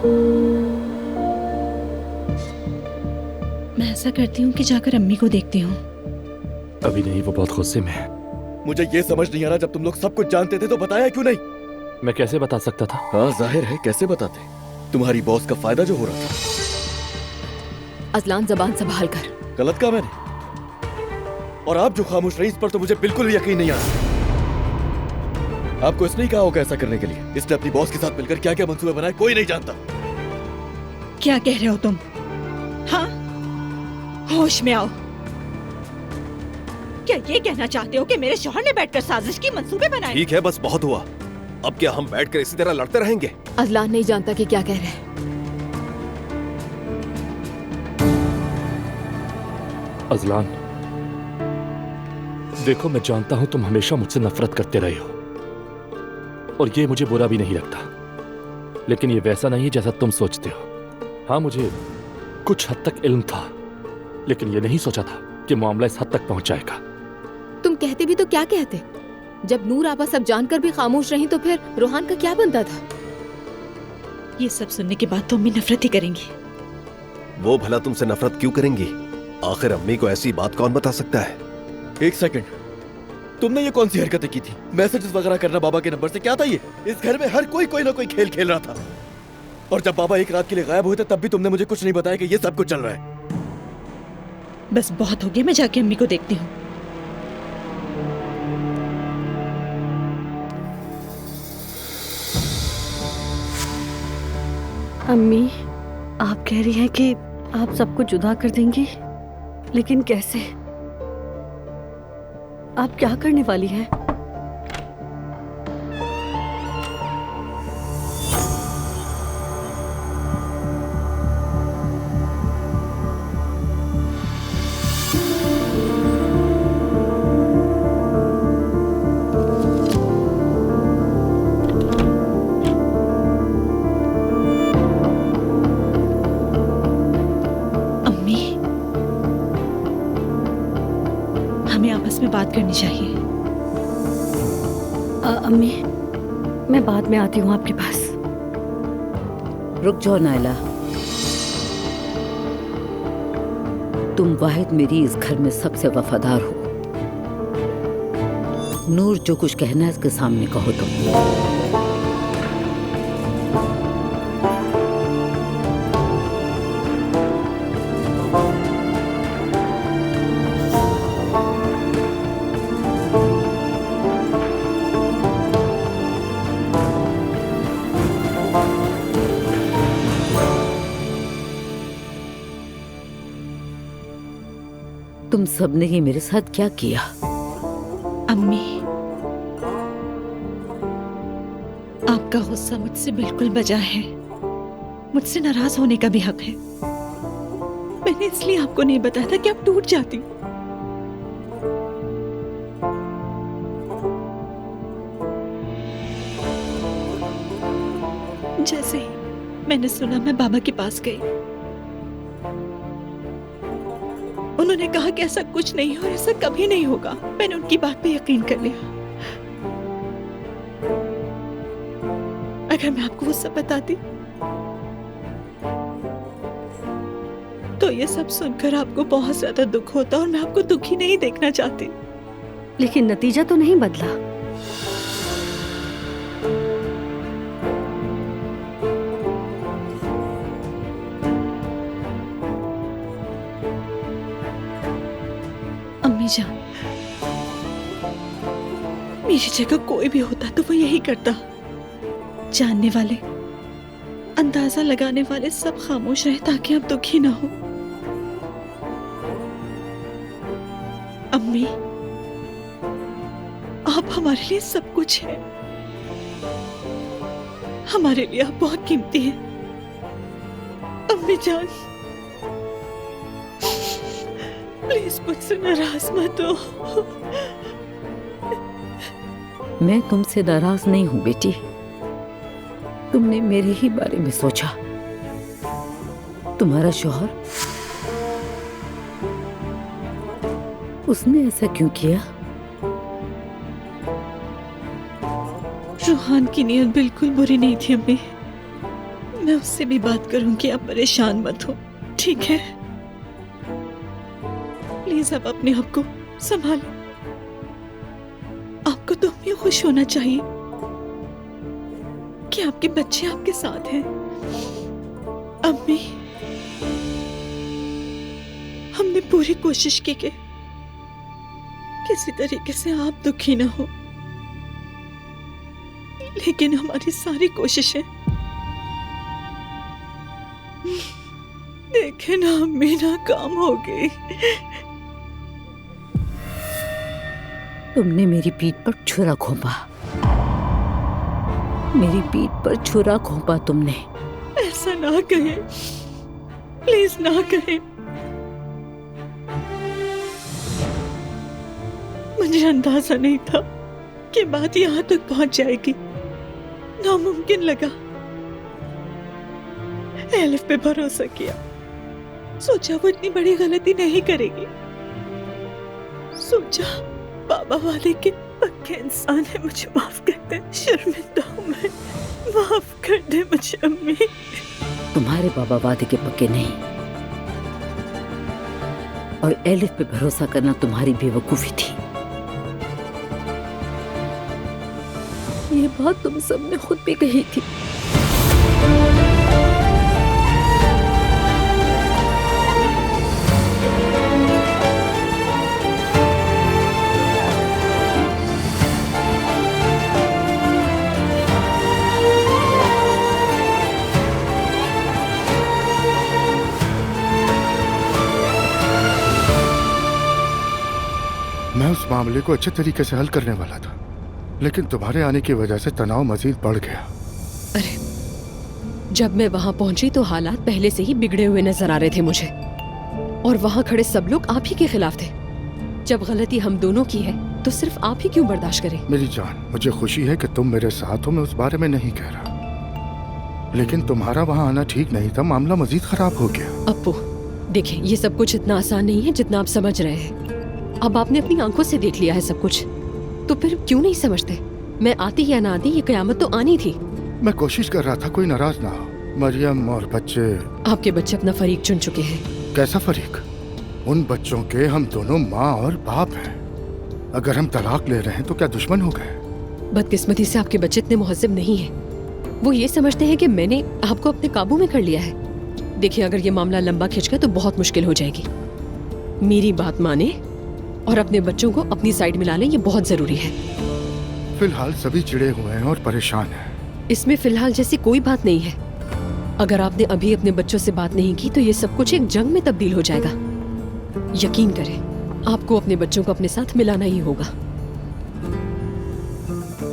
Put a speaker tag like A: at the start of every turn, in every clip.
A: मैं ऐसा करती हूँ कि जाकर अम्मी को देखती हूँ।
B: अभी नहीं, वो बहुत गुस्से में है।
C: मुझे ये समझ नहीं आ रहा, जब तुम लोग सब कुछ जानते थे तो बताया क्यों नहीं?
B: मैं कैसे बता सकता था?
C: हाँ जाहिर है, कैसे बताते? तुम्हारी बॉस का फायदा जो हो रहा था।
D: अजलान, जबान संभाल कर।
C: गलत कहा मैंने? और आप जो खामोश रही, इस पर तो मुझे बिल्कुल भी यकीन नहीं आ रहा। आपको इसने ही कहा होगा ऐसा करने के लिए। इसने अपनी बॉस के साथ मिलकर क्या क्या मंसूबे बनाए कोई नहीं जानता।
A: क्या कह रहे हो तुम? हाँ, होश में आओ। क्या ये कहना चाहते हो कि मेरे शौहर ने बैठकर साजिश की, मंसूबे बनाए?
E: ठीक है, बस बहुत हुआ। अब क्या हम बैठकर इसी तरह लड़ते रहेंगे?
D: अजलान नहीं जानता कि क्या कह रहे हैं।
B: अजलान, देखो मैं जानता हूं तुम हमेशा मुझसे नफरत करते रहे हो और ये मुझे बुरा भी नहीं लगता, लेकिन ये वैसा नहीं है जैसा तुम सोचते हो। हाँ, मुझे कुछ हद तक इल्म था, लेकिन ये नहीं सोचा था कि मामला इस हद तक पहुंच जाएगा।
D: तुम कहते भी तो क्या कहते? जब नूर आपा सब जानकर भी खामोश रही तो फिर रोहान का क्या बनता था?
A: ये सब सुनने के बाद तो अम्मी नफरत ही करेंगी।
E: वो भला तुमसे नफरत क्यों करेंगी? आखिर अम्मी को ऐसी बात कौन बता सकता है?
C: एक सेकंड, तुमने ये कौन सी हरकतें की थी? मैसेजेस वगैरह करना बाबा के नंबर से, क्या था ये? इस घर में हर कोई ना कोई खेल खेल रहा था। और जब बाबा एक रात के लिए गायब हुए थे तब भी तुमने मुझे कुछ नहीं बताया कि ये सब कुछ चल रहा है।
A: बस बहुत हो गया, मैं जाके अम्मी को देखती हूँ।
F: अम्मी, आप कह रही हैं कि आप सबको जुदा कर देंगी, लेकिन कैसे? आप क्या करने वाली हैं?
A: बात करनी चाहिए।
F: अम्मी, मैं बाद में आती हूँ आपके पास।
G: रुक जाओ नायला, तुम वाहिद मेरी इस घर में सबसे वफादार हो। नूर जो कुछ कहना है इसके सामने कहो तुम। तुम सबने ही मेरे साथ क्या किया?
A: अम्मी, आपका गुस्सा मुझसे बिल्कुल बजा है। मुझसे नाराज होने का भी हक है। मैंने इसलिए आपको नहीं बताया था कि आप टूट जाती। जैसे ही मैंने सुना, मैं बाबा के पास गई। उन्होंने कहा कि ऐसा कुछ नहीं हो और ऐसा कभी नहीं होगा। मैंने उनकी बात पे यकीन कर लिया। अगर मैं आपको वो सब बताती तो ये सब सुनकर आपको बहुत ज्यादा दुख होता और मैं आपको दुखी नहीं देखना चाहती।
F: लेकिन नतीजा तो नहीं बदला।
A: अम्मी जान, मेरी जगह कोई भी होता तो वो यही करता। जानने वाले, अंदाजा लगाने वाले सब खामोश रहे ताकि आप दुखी ना हो। अम्मी, आप हमारे लिए सब कुछ है। हमारे लिए आप बहुत कीमती हैं। अम्मी जान, प्लीज मुझसे नाराज मत हो।
G: मैं तुमसे नाराज नहीं हूं बेटी। तुमने मेरे ही बारे में सोचा। तुम्हारा शौहर, उसने ऐसा क्यों किया?
A: रूहान की नीयत बिल्कुल बुरी नहीं थी अम्मी। मैं उससे भी बात करूंगी, आप परेशान मत हो, ठीक है? प्लीज आप अपने आप को संभालें। आपको तो भी खुश होना चाहिए कि आपके बच्चे आपके साथ हैं। अम्मी, हमने पूरी कोशिश की कि किसी तरीके से आप दुखी ना हो, लेकिन हमारी सारी कोशिशें देखे ना अम्मी नाकाम हो गई।
G: तुमने मेरी पीठ पर छुरा घोंपा, मेरी पीठ पर छुरा घोंपा तुमने।
A: ऐसा ना कहे, प्लीज ना कहे। मुझे अंदाजा नहीं था कि बात यहाँ तक पहुंच जाएगी। नामुमकिन लगा। एलिफ पे भरोसा किया, सोचा वो इतनी बड़ी गलती नहीं करेगी। सोचा बाबा वाले के पक्के इंसान है, मुझे माफ कर दे, शर्मिंदा हूं मैं, माफ कर दे मुझे अम्मी।
G: तुम्हारे बाबा वादे के पक्के नहीं, और एलिफ पे भरोसा करना तुम्हारी बेवकूफी थी। ये बात तुम सबने खुद भी कही थी।
H: मैं उस मामले को अच्छे तरीके से हल करने वाला था, लेकिन तुम्हारे आने की वजह से तनाव मजीद बढ़ गया।
I: अरे, जब मैं वहां पहुंची तो हालात पहले से ही बिगड़े हुए नजर आ रहे थे मुझे, और वहां खड़े सब लोग आप ही के खिलाफ थे। जब गलती हम दोनों की है तो सिर्फ आप ही क्यों बर्दाश्त करें?
H: मेरी जान, मुझे खुशी है कि तुम मेरे साथ हो, मैं उस बारे में नहीं कह रहा, लेकिन तुम्हारा वहां आना ठीक नहीं था, मामला मजीद खराब हो गया।
I: अप्पू, देखिए, ये सब कुछ इतना आसान नहीं है जितना आप समझ रहे हैं। अब आपने अपनी आंखों से देख लिया है सब कुछ, तो फिर क्यों नहीं समझते? मैं आती या ना आती, ये कयामत तो आनी थी।
H: मैं कोशिश कर रहा था कोई नाराज ना हो। मरियम और बच्चे,
I: आपके बच्चे अपना फरीक चुन चुके हैं।
H: कैसा फरीक? उन बच्चों के हम दोनों माँ और बाप हैं। अगर हम तलाक ले रहे हैं तो क्या दुश्मन हो गए?
I: बदकिस्मती से आपके बच्चे इतने मुहज्जब नहीं हैं। वो ये समझते हैं कि मैंने आपको अपने काबू में कर लिया है। देखिए, अगर ये मामला लंबा खिंच गया तो बहुत मुश्किल हो जाएगी। मेरी बात माने और अपने बच्चों को अपनी साइड मिला लें, ये बहुत जरूरी है।
H: फिलहाल सभी चिड़े हुए हैं और परेशान हैं।
I: इसमें फिलहाल जैसी कोई बात नहीं है। अगर आपने अभी अपने बच्चों से बात नहीं की तो ये सब कुछ एक जंग में तब्दील हो जाएगा। यकीन करें, आपको अपने बच्चों को अपने साथ मिलाना ही होगा।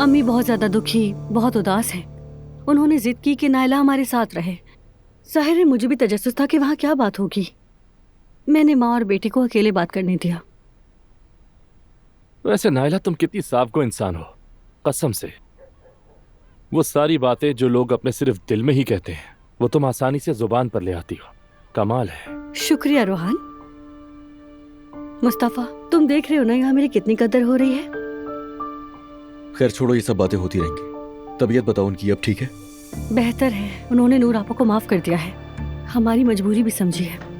F: अम्मी बहुत ज्यादा दुखी, बहुत उदास है। उन्होंने जिद की कि नायला हमारे साथ रहे। जाहिर है मुझे भी तजस्सुस था कि वहाँ क्या बात होगी। मैंने माँ और बेटी को अकेले बात करने दिया।
B: वैसे नायला, तुम कितनी साफ़गो इंसान हो, कसम से। वो सारी बातें जो लोग अपने सिर्फ दिल में ही कहते हैं, वो तुम आसानी से जुबान पर ले आती हो। कमाल है।
F: शुक्रिया रोहान। मुस्तफा, तुम देख रहे हो ना यहाँ मेरी कितनी कदर हो रही है।
C: खैर छोड़ो, ये सब बातें होती रहेंगी। तबीयत बताओ उनकी, अब ठीक है?
F: बेहतर है। उन्होंने नूर आपा को माफ कर दिया है, हमारी मजबूरी भी समझी है।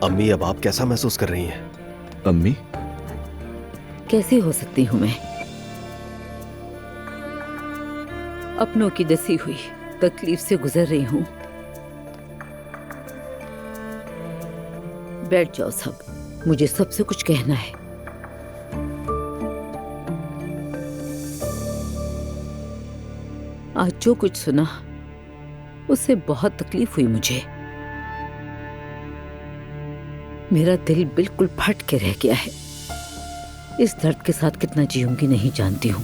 E: अम्मी, अब आप कैसा महसूस कर रही हैं?
C: अम्मी,
G: कैसे हो सकती हूँ मैं? अपनों की दसी हुई तकलीफ से गुजर रही हूँ। बैठ जाओ सब, मुझे सबसे कुछ कहना है। आज जो कुछ सुना उससे बहुत तकलीफ हुई मुझे। मेरा दिल बिल्कुल फट के रह गया है। इस दर्द के साथ कितना जीऊंगी नहीं जानती हूँ।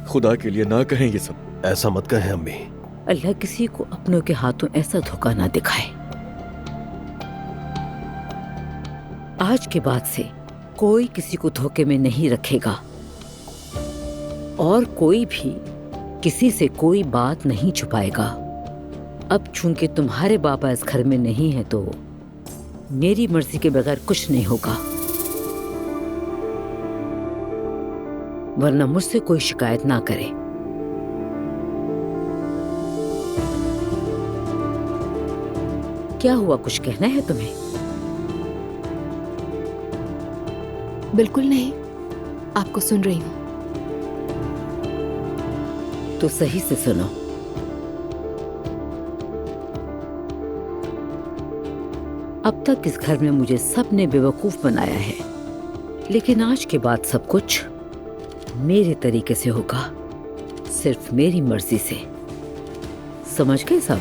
C: खुदा के लिए ना कहें ये सब।
E: ऐसा मत कहें अम्मी।
G: अल्लाह किसी को अपनों के हाथों ऐसा धोखा ना दिखाए। आज के बाद से कोई किसी को धोखे में नहीं रखेगा, और कोई भी किसी से कोई बात नहीं छुपाएगा। अब चूंकि तुम्हारे बाबा इस घर में नहीं है तो मेरी मर्जी के बगैर कुछ नहीं होगा, वरना मुझसे कोई शिकायत ना करे। क्या हुआ, कुछ कहना है तुम्हें?
D: बिल्कुल नहीं, आपको सुन रही हूँ।
G: तो सही से सुनो। अब तक इस घर में मुझे सबने बेवकूफ बनाया है, लेकिन आज के बाद सब कुछ मेरे तरीके से होगा, सिर्फ मेरी मर्जी से। समझ गए सब?